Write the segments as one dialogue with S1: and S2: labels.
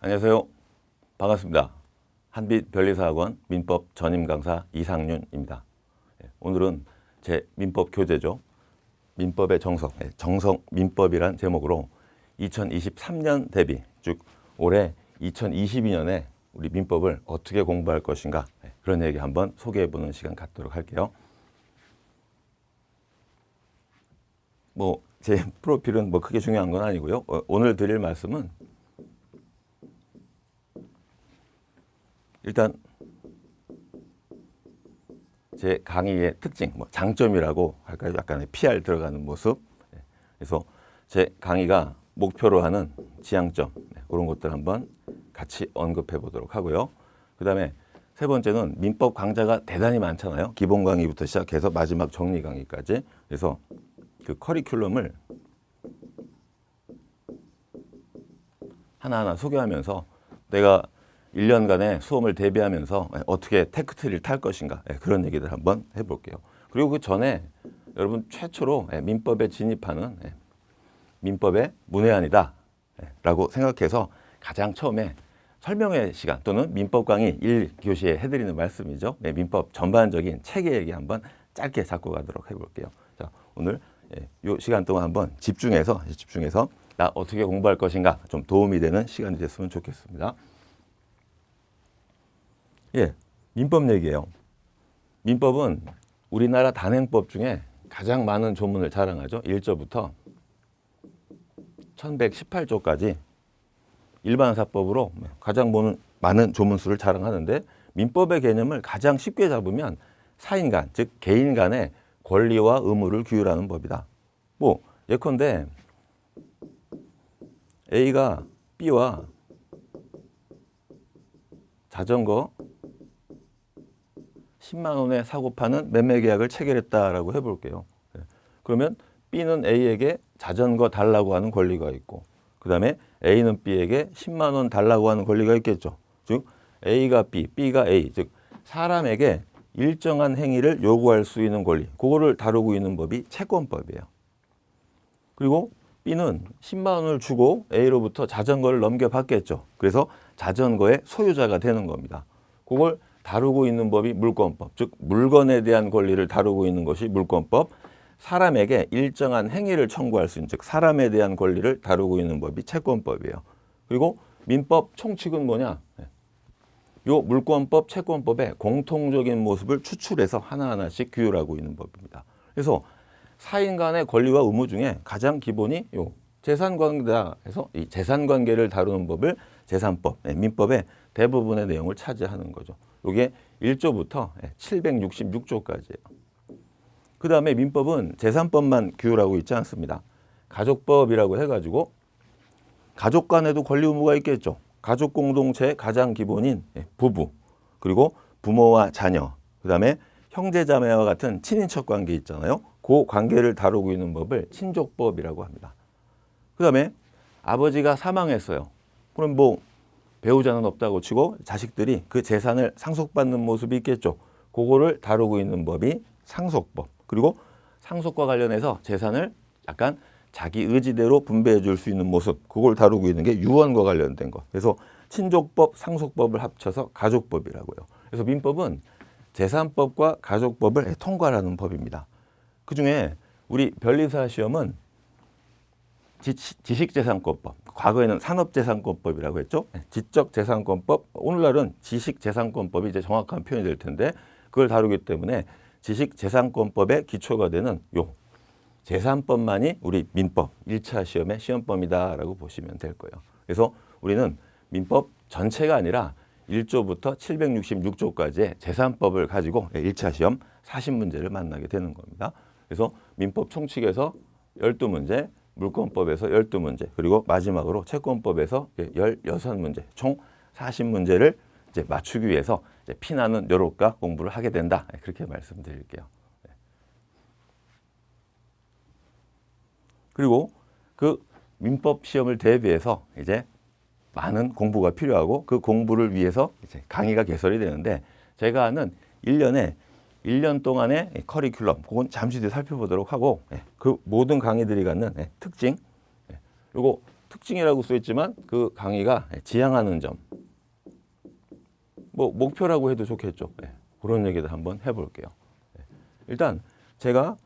S1: 안녕하세요. 반갑습니다. 한빛 변리사학원 민법 전임 강사 이상윤입니다. 오늘은 제 민법 교재죠. 민법의 정석, 정석 민법이란 제목으로 2023년 대비, 즉 올해 2022년에 우리 민법을 어떻게 공부할 것인가, 그런 얘기 한번 소개해보는 시간 갖도록 할게요. 제 프로필은 크게 중요한 건 아니고요. 오늘 드릴 말씀은 일단 제 강의의 특징, 장점이라고 할까요? 약간의 PR 들어가는 모습. 그래서 제 강의가 목표로 하는 지향점, 그런 것들 한번 같이 언급해 보도록 하고요. 그 다음에 세 번째는 민법 강좌가 대단히 많잖아요. 기본 강의부터 시작해서 마지막 정리 강의까지. 그래서 그 커리큘럼을 하나하나 소개하면서 내가 1년간의 수험을 대비하면서 어떻게 테크트리를 탈 것인가, 그런 얘기들 한번 해볼게요. 그리고 그 전에 여러분 최초로 민법에 진입하는 민법의 문외한이다 라고 생각해서 가장 처음에 설명회 시간 또는 민법 강의 1교시에 해드리는 말씀이죠. 민법 전반적인 체계 얘기 한번 짧게 잡고 가도록 해볼게요. 자, 오늘 이 시간 동안 한번 집중해서 나 어떻게 공부할 것인가 좀 도움이 되는 시간이 됐으면 좋겠습니다. 민법 얘기예요. 민법은 우리나라 단행법 중에 가장 많은 조문을 자랑하죠. 1조부터 1118조까지 일반사법으로 가장 많은 조문수를 자랑하는데, 민법의 개념을 가장 쉽게 잡으면 사인 간, 즉 개인 간의 권리와 의무를 규율하는 법이다. 예컨대 A가 B와 자전거 10만 원에 사고 파는 매매 계약을 체결했다라고 해볼게요. 그러면 B는 A에게 자전거 달라고 하는 권리가 있고, 그 다음에 A는 B에게 10만 원 달라고 하는 권리가 있겠죠. 즉 A가 B, B가 A, 즉 사람에게 일정한 행위를 요구할 수 있는 권리, 그거를 다루고 있는 법이 채권법이에요. 그리고 B는 10만 원을 주고 A로부터 자전거를 넘겨받겠죠. 그래서 자전거의 소유자가 되는 겁니다. 그걸 다루고 있는 법이 물권법, 즉 물건에 대한 권리를 다루고 있는 것이 물권법, 사람에게 일정한 행위를 청구할 수 있는, 즉 사람에 대한 권리를 다루고 있는 법이 채권법이에요. 그리고 민법 총칙은 뭐냐? 요 물권법, 채권법의 공통적인 모습을 추출해서 하나하나씩 규율하고 있는 법입니다. 그래서 사인 간의 권리와 의무 중에 가장 기본이 요 재산관계다 해서 이 재산관계를 다루는 법을 재산법, 민법의 대부분의 내용을 차지하는 거죠. 이게 1조부터 766조까지예요. 그 다음에 민법은 재산법만 규율하고 있지 않습니다. 가족법이라고 해가지고 가족 간에도 권리 의무가 있겠죠. 가족 공동체의 가장 기본인 부부, 그리고 부모와 자녀, 그 다음에 형제자매와 같은 친인척 관계 있잖아요. 그 관계를 다루고 있는 법을 친족법이라고 합니다. 그 다음에 아버지가 사망했어요. 그럼 배우자는 없다고 치고 자식들이 그 재산을 상속받는 모습이 있겠죠. 그거를 다루고 있는 법이 상속법. 그리고 상속과 관련해서 재산을 약간 자기 의지대로 분배해 줄 수 있는 모습, 그걸 다루고 있는 게 유언과 관련된 것. 그래서 친족법, 상속법을 합쳐서 가족법이라고요. 그래서 민법은 재산법과 가족법을 통괄하는 법입니다. 그중에 우리 변리사 시험은 지식재산권법, 과거에는 산업재산권법이라고 했죠. 지적재산권법, 오늘날은 지식재산권법이 이제 정확한 표현이 될 텐데, 그걸 다루기 때문에 지식재산권법의 기초가 되는 요 재산법만이 우리 민법 1차 시험의 시험범위다라고 보시면 될 거예요. 그래서 우리는 민법 전체가 아니라 1조부터 766조까지의 재산법을 가지고 1차 시험 40문제를 만나게 되는 겁니다. 그래서 민법 총칙에서 12문제, 물권법에서 12문제, 그리고 마지막으로 채권법에서 16문제, 총 40문제를 이제 맞추기 위해서 이제 피나는 요로가 공부를 하게 된다. 그렇게 말씀드릴게요. 그리고 그 민법 시험을 대비해서 이제 많은 공부가 필요하고, 그 공부를 위해서 이제 강의가 개설이 되는데, 제가 하는 1년 동안의 커리큘럼, 그건 잠시 뒤에 살펴보도록 하고, 그 모든 강의들이 갖는 특징, 그리고 특징이라고 써 있지만 그 강의가 지향하는 점, 뭐 목표라고 해도 좋겠죠. 그런 얘기들 한번 해볼게요. 일단 제가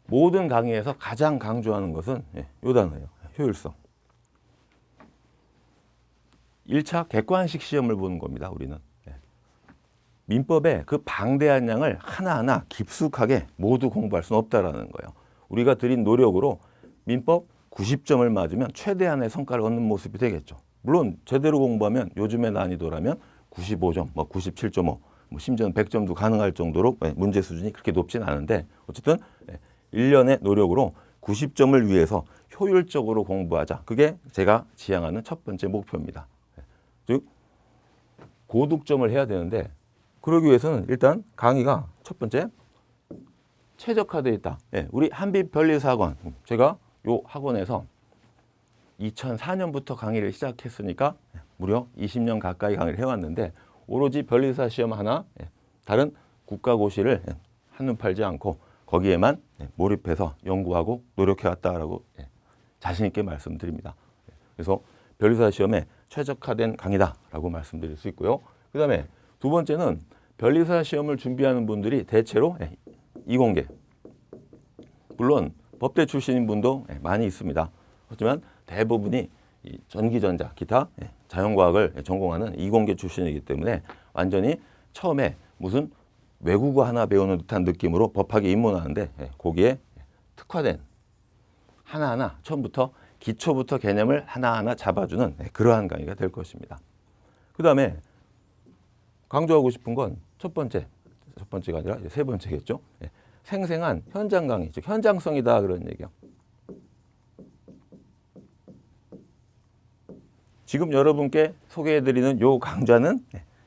S1: 모든 강의에서 가장 강조하는 것은 요 단어예요. 효율성. 1차 객관식 시험을 보는 겁니다. 우리는. 민법의 그 방대한 양을 하나하나 깊숙하게 모두 공부할 수는 없다라는 거예요. 우리가 들인 노력으로 민법 90점을 맞으면 최대한의 성과를 얻는 모습이 되겠죠. 물론 제대로 공부하면 요즘의 난이도라면 95점, 뭐 97.5, 뭐 심지어는 100점도 가능할 정도로 문제 수준이 그렇게 높진 않은데 어쨌든 1년의 노력으로 90점을 위해서 효율적으로 공부하자. 그게 제가 지향하는 첫 번째 목표입니다. 즉 고득점을 해야 되는데 그러기 위해서는 일단 강의가 첫 번째 최적화되어 있다. 우리 한빛변리사학원, 제가 요 학원에서 2004년부터 강의를 시작했으니까 무려 20년 가까이 강의를 해왔는데 오로지 변리사 시험 하나, 다른 국가고시를 한눈 팔지 않고 거기에만 몰입해서 연구하고 노력해왔다라고 자신 있게 말씀드립니다. 그래서 변리사 시험에 최적화된 강의다라고 말씀드릴 수 있고요. 그 다음에 두 번째는 변리사 시험을 준비하는 분들이 대체로 이공계, 물론 법대 출신인 분도 많이 있습니다. 하지만 대부분이 전기전자, 기타 자연과학을 전공하는 이공계 출신이기 때문에 완전히 처음에 무슨 외국어 하나 배우는 듯한 느낌으로 법학에 입문하는데 거기에 특화된 하나하나 처음부터 기초부터 개념을 하나하나 잡아주는 그러한 강의가 될 것입니다. 그 다음에 강조하고 싶은 건 첫 번째가 아니라 세 번째겠죠. 생생한 현장 강의, 즉 현장성이다 그런 얘기요. 지금 여러분께 소개해드리는 요 강좌는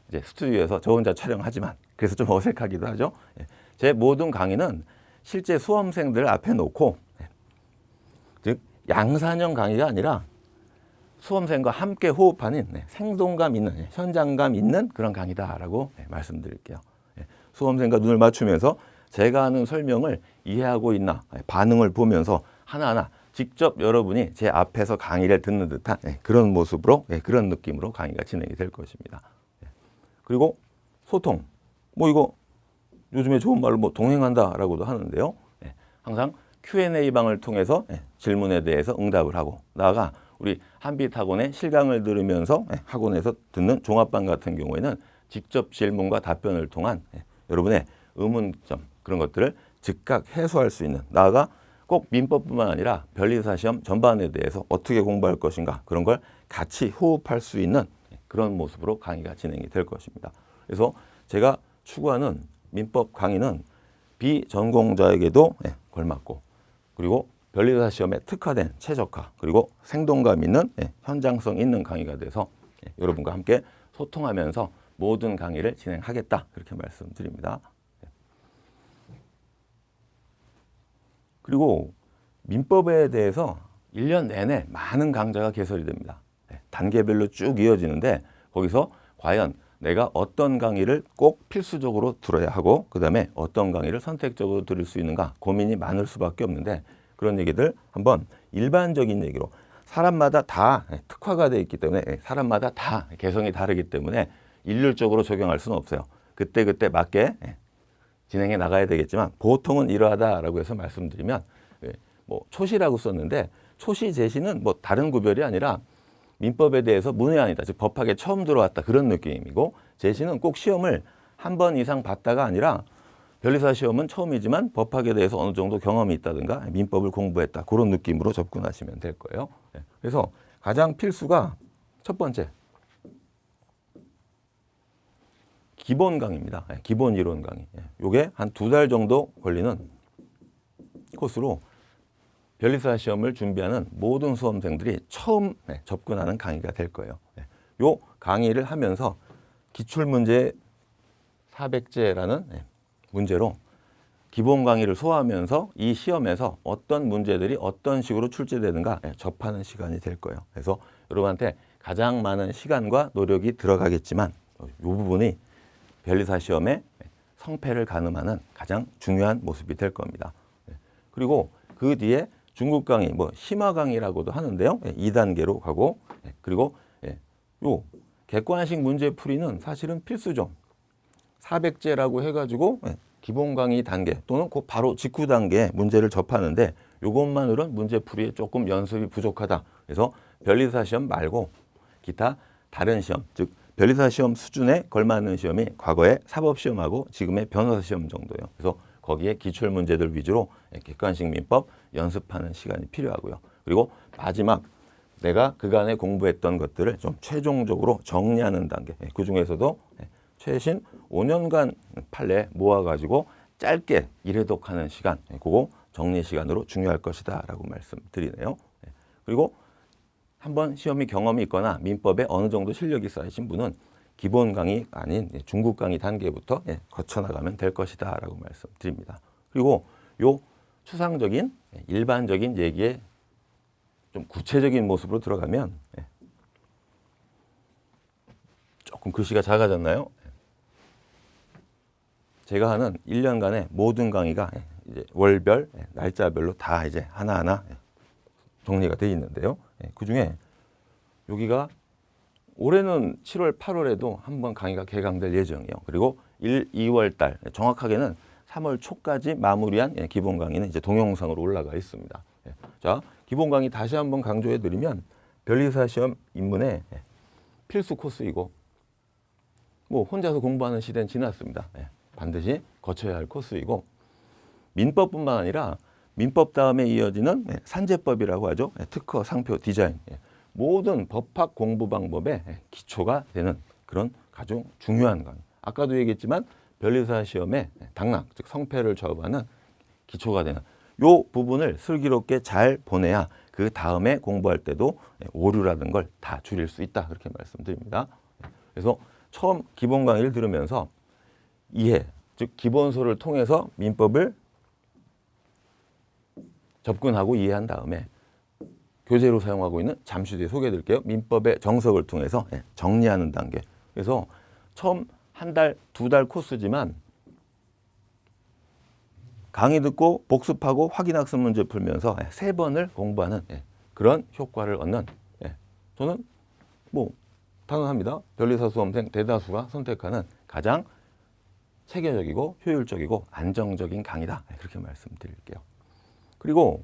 S1: 이제 스튜디오에서 저 혼자 촬영하지만 그래서 좀 어색하기도 하죠. 제 모든 강의는 실제 수험생들 앞에 놓고 즉 양산형 강의가 아니라 수험생과 함께 호흡하는 생동감 있는 현장감 있는 그런 강의다라고 말씀드릴게요. 수험생과 눈을 맞추면서 제가 하는 설명을 이해하고 있나 반응을 보면서 하나하나 직접 여러분이 제 앞에서 강의를 듣는 듯한 그런 모습으로 그런 느낌으로 강의가 진행이 될 것입니다. 그리고 소통, 뭐 이거 요즘에 좋은 말로 뭐 동행한다라고도 하는데요. 항상 Q&A 방을 통해서 질문에 대해서 응답을 하고 나아가 우리 한빛학원의 실강을 들으면서 학원에서 듣는 종합반 같은 경우에는 직접 질문과 답변을 통한 여러분의 의문점 그런 것들을 즉각 해소할 수 있는 나아가 꼭 민법뿐만 아니라 변리사 시험 전반에 대해서 어떻게 공부할 것인가 그런 걸 같이 호흡할 수 있는 그런 모습으로 강의가 진행이 될 것입니다. 그래서 제가 추구하는 민법 강의는 비전공자에게도 걸맞고 그리고 변리사 시험에 특화된 최적화 그리고 생동감 있는 현장성 있는 강의가 돼서 여러분과 함께 소통하면서 모든 강의를 진행하겠다 그렇게 말씀드립니다. 그리고 민법에 대해서 1년 내내 많은 강좌가 개설이 됩니다. 단계별로 쭉 이어지는데 거기서 과연 내가 어떤 강의를 꼭 필수적으로 들어야 하고 그 다음에 어떤 강의를 선택적으로 들을 수 있는가 고민이 많을 수밖에 없는데 그런 얘기들 한번 일반적인 얘기로 사람마다 다 특화가 되어 있기 때문에 사람마다 다 개성이 다르기 때문에 일률적으로 적용할 수는 없어요. 그때그때 맞게 진행해 나가야 되겠지만 보통은 이러하다라고 해서 말씀드리면 뭐 초시라고 썼는데 초시 제시는 뭐 다른 구별이 아니라 민법에 대해서 문외한이다. 즉 법학에 처음 들어왔다 그런 느낌이고 제시는 꼭 시험을 한 번 이상 봤다가 아니라 변리사 시험은 처음이지만 법학에 대해서 어느 정도 경험이 있다든가 민법을 공부했다 그런 느낌으로 접근하시면 될 거예요. 그래서 가장 필수가 첫 번째 기본 강의입니다. 기본 이론 강의. 이게 한 2달 정도 걸리는 코스로 변리사 시험을 준비하는 모든 수험생들이 처음 접근하는 강의가 될 거예요. 이 강의를 하면서 기출문제 400제라는 문제로 기본 강의를 소화하면서 이 시험에서 어떤 문제들이 어떤 식으로 출제되는가 접하는 시간이 될 거예요. 그래서 여러분한테 가장 많은 시간과 노력이 들어가겠지만 이 부분이 변리사 시험의 성패를 가늠하는 가장 중요한 모습이 될 겁니다. 그리고 그 뒤에 중국 강의, 뭐 심화 강의라고도 하는데요. 2단계로 가고, 그리고 요 객관식 문제 풀이는 사실은 필수죠. 400제라고 해가지고 기본 강의 단계 또는 그 바로 직후 단계에 문제를 접하는데 이것만으로는 문제 풀이에 조금 연습이 부족하다. 그래서 변리사 시험 말고 기타 다른 시험, 즉 변리사 시험 수준에 걸맞는 시험이 과거의 사법 시험하고 지금의 변호사 시험 정도예요. 그래서 거기에 기출 문제들 위주로 객관식 민법 연습하는 시간이 필요하고요. 그리고 마지막 내가 그간에 공부했던 것들을 좀 최종적으로 정리하는 단계. 그 중에서도 최신 5년간 판례 모아가지고 짧게 1회독하는 시간, 그거 정리 시간으로 중요할 것이다 라고 말씀드리네요. 그리고 한번 시험이 경험이 있거나 민법에 어느 정도 실력이 쌓이신 분은 기본 강의 아닌 중국 강의 단계부터 거쳐나가면 될 것이다 라고 말씀드립니다. 그리고 요 추상적인 일반적인 얘기에 좀 구체적인 모습으로 들어가면 조금 글씨가 작아졌나요? 제가 하는 1년간의 모든 강의가 이제 월별, 날짜별로 다 이제 하나하나 정리가 되어 있는데요. 그 중에 여기가 올해는 7월, 8월에도 한번 강의가 개강될 예정이에요. 그리고 1, 2월 달, 정확하게는 3월 초까지 마무리한 기본 강의는 이제 동영상으로 올라가 있습니다. 자, 기본 강의 다시 한번 강조해 드리면 변리사 시험 입문의 필수 코스이고 뭐 혼자서 공부하는 시대는 지났습니다. 반드시 거쳐야 할 코스이고 민법뿐만 아니라 민법 다음에 이어지는 산재법이라고 하죠. 특허, 상표, 디자인 모든 법학 공부 방법의 기초가 되는 그런 아주 중요한 강의. 아까도 얘기했지만 변리사 시험의 당락, 즉 성패를 좌우하는 기초가 되는 이 부분을 슬기롭게 잘 보내야 그 다음에 공부할 때도 오류라는 걸 다 줄일 수 있다 그렇게 말씀드립니다. 그래서 처음 기본 강의를 들으면서 이해, 즉 기본서를 통해서 민법을 접근하고 이해한 다음에 교재로 사용하고 있는 잠시 뒤에 소개해 드릴게요. 민법의 정석을 통해서 정리하는 단계. 그래서 처음 한 달, 2달 코스지만 강의 듣고 복습하고 확인학습 문제 풀면서 3번을 공부하는 그런 효과를 얻는 저는 뭐 당연합니다. 변리사 수험생 대다수가 선택하는 가장 체계적이고 효율적이고 안정적인 강의다. 그렇게 말씀드릴게요. 그리고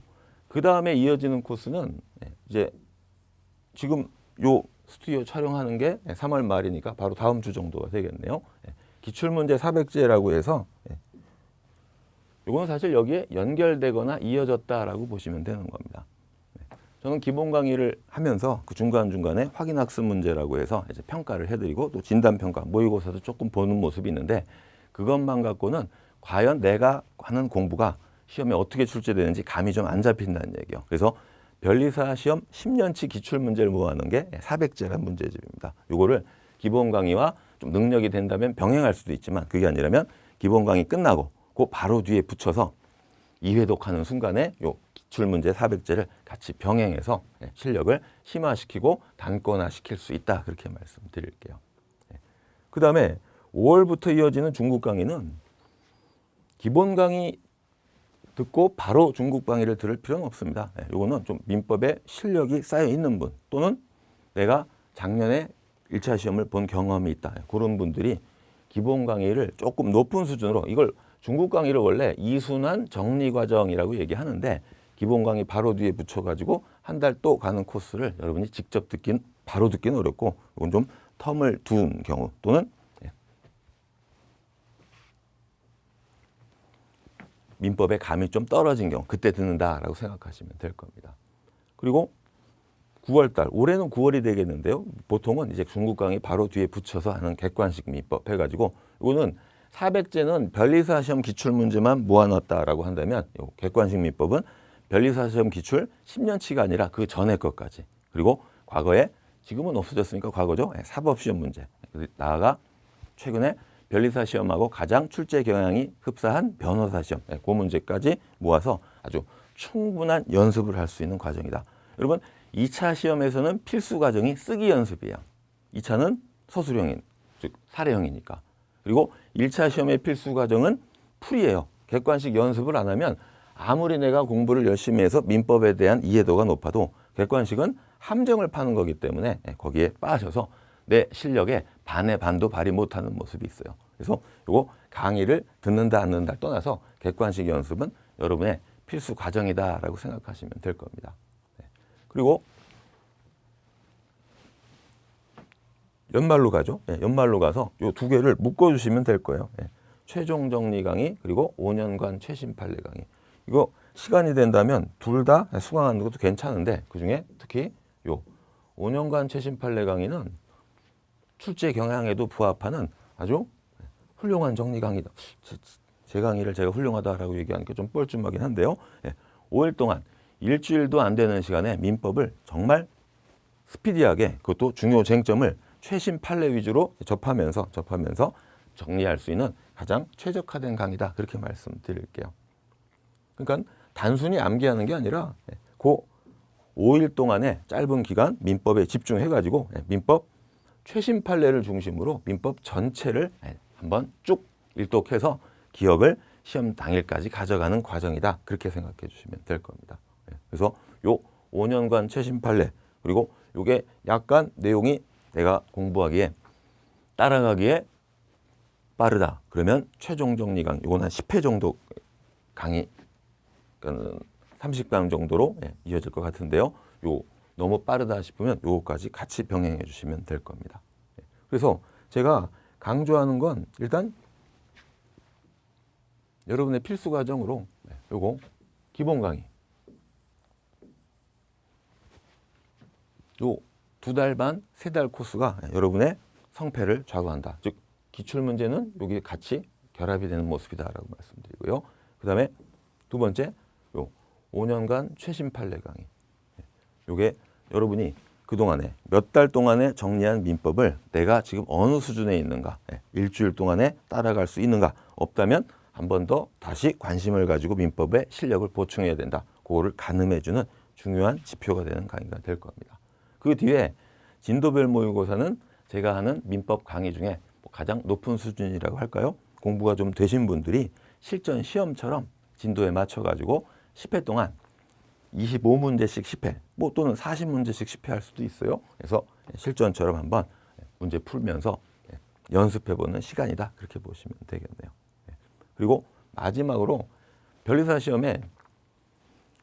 S1: 그 다음에 이어지는 코스는 이제 지금 요 스튜디오 촬영하는 게 3월 말이니까 바로 다음 주 정도가 되겠네요. 기출문제 400제라고 해서 이거는 사실 여기에 연결되거나 이어졌다라고 보시면 되는 겁니다. 저는 기본 강의를 하면서 그 중간중간에 확인학습 문제라고 해서 이제 평가를 해드리고 또 진단평가, 모의고사도 조금 보는 모습이 있는데 그것만 갖고는 과연 내가 하는 공부가 시험에 어떻게 출제되는지 감이 좀 안 잡힌다는 얘기예요. 그래서 변리사 시험 10년치 기출 문제를 모아놓은 게 400제라는 문제집입니다. 이거를 기본 강의와 좀 능력이 된다면 병행할 수도 있지만 그게 아니라면 기본 강의 끝나고 그 바로 뒤에 붙여서 2회독하는 순간에 요 기출 문제 400제를 같이 병행해서 실력을 심화시키고 단권화시킬 수 있다. 그렇게 말씀드릴게요. 그 다음에 5월부터 이어지는 중국 강의는 기본 강의 듣고 바로 중국 강의를 들을 필요는 없습니다. 이거는 좀 민법에 실력이 쌓여 있는 분 또는 내가 작년에 1차 시험을 본 경험이 있다. 그런 분들이 기본 강의를 조금 높은 수준으로 이걸 중국 강의를 원래 이순환 정리 과정이라고 얘기하는데 기본 강의 바로 뒤에 붙여가지고 한 달 또 가는 코스를 여러분이 직접 듣긴 바로 듣기는 어렵고 이건 좀 텀을 둔 경우 또는 민법의 감이 좀 떨어진 경우 그때 듣는다라고 생각하시면 될 겁니다. 그리고 9월 달, 올해는 9월이 되겠는데요. 보통은 이제 중국 강의 바로 뒤에 붙여서 하는 객관식 민법 해가지고 이거는 400제는 변리사 시험 기출 문제만 모아놨다라고 한다면 요 객관식 민법은 변리사 시험 기출 10년치가 아니라 그 전에 것까지 그리고 과거에 지금은 없어졌으니까 과거죠. 사법 시험 문제 나아가 최근에 변리사 시험하고 가장 출제 경향이 흡사한 변호사 시험 그 문제까지 모아서 아주 충분한 연습을 할 수 있는 과정이다. 여러분 2차 시험에서는 필수 과정이 쓰기 연습이에요. 2차는 서술형인 즉 사례형이니까. 그리고 1차 시험의 필수 과정은 풀이에요. 객관식 연습을 안 하면 아무리 내가 공부를 열심히 해서 민법에 대한 이해도가 높아도 객관식은 함정을 파는 거기 때문에 거기에 빠져서 내 실력의 반의 반도 발휘 못하는 모습이 있어요. 그래서 이거 강의를 듣는다 안 듣는다 떠나서 객관식 연습은 여러분의 필수 과정이다라고 생각하시면 될 겁니다. 그리고 연말로 가죠. 연말로 가서 이 두 개를 묶어주시면 될 거예요. 최종 정리 강의 그리고 5년간 최신 판례 강의. 이거 시간이 된다면 둘 다 수강하는 것도 괜찮은데 그중에 특히 요 5년간 최신 판례 강의는 출제 경향에도 부합하는 아주 훌륭한 정리 강의다. 제 강의를 제가 훌륭하다라고 얘기하니까 좀 뻘쭘하긴 한데요. 5일 동안 일주일도 안 되는 시간에 민법을 정말 스피디하게 그것도 중요 쟁점을 최신 판례 위주로 접하면서 정리할 수 있는 가장 최적화된 강의다. 그렇게 말씀드릴게요. 그러니까 단순히 암기하는 게 아니라 그 5일 동안의 짧은 기간 민법에 집중해가지고 민법 최신 판례를 중심으로 민법 전체를 한번 쭉 일독해서 기억을 시험 당일까지 가져가는 과정이다. 그렇게 생각해 주시면 될 겁니다. 그래서 요 5년간 최신 판례 그리고 요게 약간 내용이 내가 공부하기에 따라가기에 빠르다. 그러면 최종 정리 강의 요건 한 10회 정도 강의 30강 정도로 이어질 것 같은데요. 요 너무 빠르다 싶으면 요거까지 같이 병행해 주시면 될 겁니다. 그래서 제가 강조하는 건 일단 여러분의 필수 과정으로 요거 기본 강의 요 2달 반, 3달 코스가 여러분의 성패를 좌우한다. 즉 기출문제는 여기 같이 결합이 되는 모습이다라고 말씀드리고요. 그 다음에 두 번째 요 5년간 최신 판례 강의. 요게 여러분이 그동안에 몇 달 동안에 정리한 민법을 내가 지금 어느 수준에 있는가, 일주일 동안에 따라갈 수 있는가, 없다면 한 번 더 다시 관심을 가지고 민법의 실력을 보충해야 된다. 그거를 가늠해주는 중요한 지표가 되는 강의가 될 겁니다. 그 뒤에 진도별 모의고사는 제가 하는 민법 강의 중에 가장 높은 수준이라고 할까요? 공부가 좀 되신 분들이 실전 시험처럼 진도에 맞춰가지고 10회 동안 25문제씩 10회, 또는 40문제씩 10회 할 수도 있어요. 그래서 실전처럼 한번 문제 풀면서 연습해보는 시간이다. 그렇게 보시면 되겠네요. 그리고 마지막으로 변리사 시험에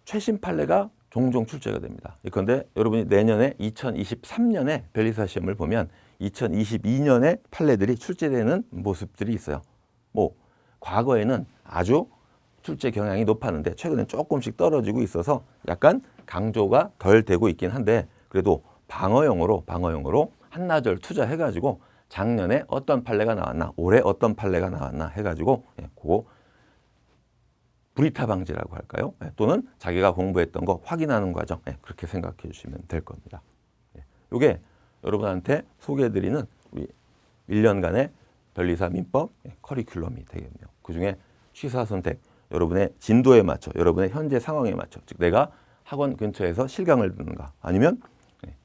S1: 최신 판례가 종종 출제가 됩니다. 그런데 여러분이 내년에 2023년에 변리사 시험을 보면 2022년에 판례들이 출제되는 모습들이 있어요. 과거에는 아주 출제 경향이 높았는데 최근엔 조금씩 떨어지고 있어서 약간 강조가 덜 되고 있긴 한데 그래도 방어용으로 한나절 투자해가지고 작년에 어떤 판례가 나왔나 올해 어떤 판례가 나왔나 해가지고 그거 불이타 방지라고 할까요? 또는 자기가 공부했던 거 확인하는 과정 그렇게 생각해 주시면 될 겁니다. 이게 여러분한테 소개해드리는 우리 1년간의 변리사 민법 커리큘럼이 되겠네요. 그중에 취사 선택 여러분의 진도에 맞춰 여러분의 현재 상황에 맞춰 즉 내가 학원 근처에서 실강을 듣는가 아니면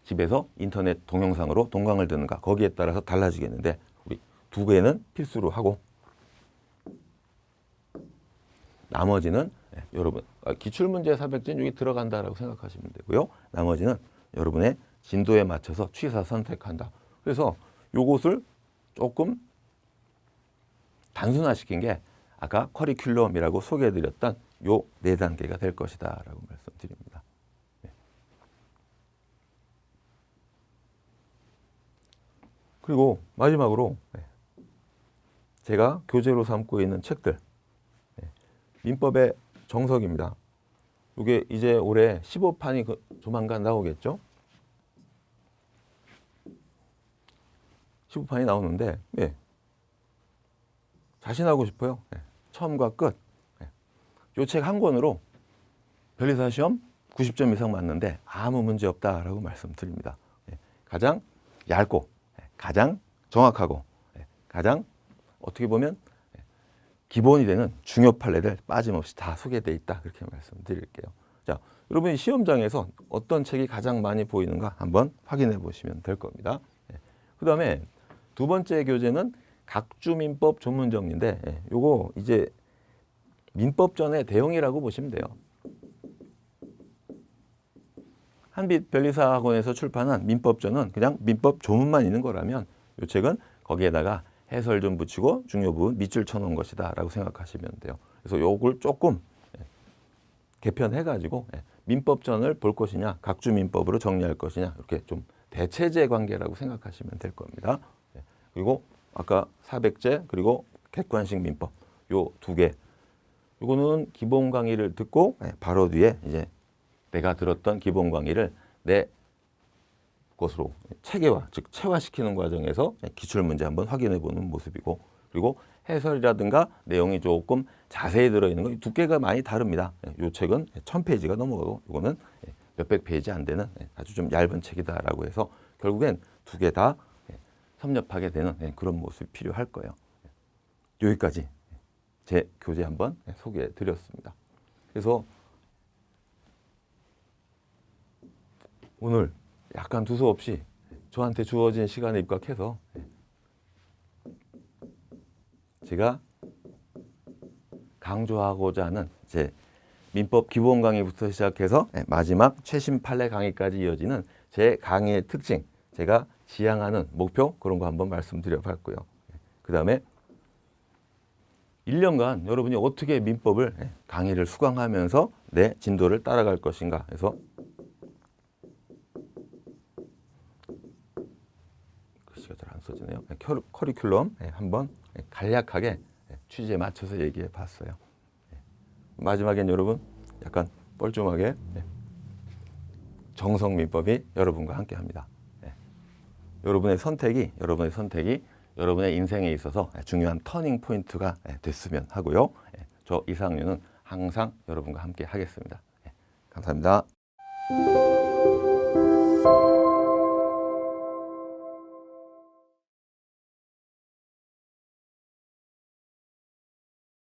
S1: 집에서 인터넷 동영상으로 동강을 듣는가 거기에 따라서 달라지겠는데 우리 두 개는 필수로 하고 나머지는 여러분 기출문제 400점 여기 들어간다라고 생각하시면 되고요. 나머지는 여러분의 진도에 맞춰서 취사 선택한다. 그래서 요것을 조금 단순화시킨 게 아까 커리큘럼이라고 소개해드렸던 요 4단계가 될 것이다 라고 말씀드립니다. 그리고 마지막으로 제가 교재로 삼고 있는 책들 민법의 정석입니다. 이게 이제 올해 15판이 조만간 나오겠죠? 15판이 나오는데 자신하고 싶어요. 처음과 끝. 이 책 한 권으로 변리사 시험 90점 이상 맞는데 아무 문제 없다라고 말씀드립니다. 가장 얇고 가장 정확하고 가장 어떻게 보면 기본이 되는 중요 판례들 빠짐없이 다 소개되어 있다. 그렇게 말씀드릴게요. 자, 여러분이 시험장에서 어떤 책이 가장 많이 보이는가 한번 확인해 보시면 될 겁니다. 그 다음에 두 번째 교재는 각주민법 전문정리인데 요거 이제 민법전의 대용이라고 보시면 돼요. 한빛 변리사학원에서 출판한 민법전은 그냥 민법 조문만 있는 거라면 이 책은 거기에다가 해설 좀 붙이고 중요 부분 밑줄 쳐놓은 것이다 라고 생각하시면 돼요. 그래서 요걸 조금 개편해가지고 민법전을 볼 것이냐 각주 민법으로 정리할 것이냐 이렇게 좀 대체제 관계라고 생각하시면 될 겁니다. 그리고 아까 사백제 그리고 객관식 민법 요 두 개 요거는 기본 강의를 듣고 바로 뒤에 이제 내가 들었던 기본 강의를 내 것으로 체계화, 즉 체화시키는 과정에서 기출 문제 한번 확인해 보는 모습이고, 그리고 해설이라든가 내용이 조금 자세히 들어있는 거 두께가 많이 다릅니다. 이 책은 1000페이지가 넘어가고 이거는 몇백 페이지 안 되는 아주 좀 얇은 책이다라고 해서 결국엔 두 개 다 섭렵하게 되는 그런 모습이 필요할 거예요. 여기까지 제 교재 한번 소개해 드렸습니다. 그래서 오늘 약간 두서없이 저한테 주어진 시간에 입각해서 제가 강조하고자 하는 제 민법 기본 강의부터 시작해서 마지막 최신 판례 강의까지 이어지는 제 강의의 특징, 제가 지향하는 목표 그런 거 한번 말씀드려 봤고요. 그 다음에 1년간 여러분이 어떻게 민법을 강의를 수강하면서 내 진도를 따라갈 것인가 해서 글씨가 잘 안 써지네요. 커리큘럼 한번 간략하게 취지에 맞춰서 얘기해 봤어요. 마지막엔 여러분 약간 뻘쭘하게 정성민법이 여러분과 함께 합니다. 여러분의 선택이 여러분의 인생에 있어서 중요한 터닝 포인트가 됐으면 하고요. 저 이상윤은 항상 여러분과 함께 하겠습니다. 감사합니다.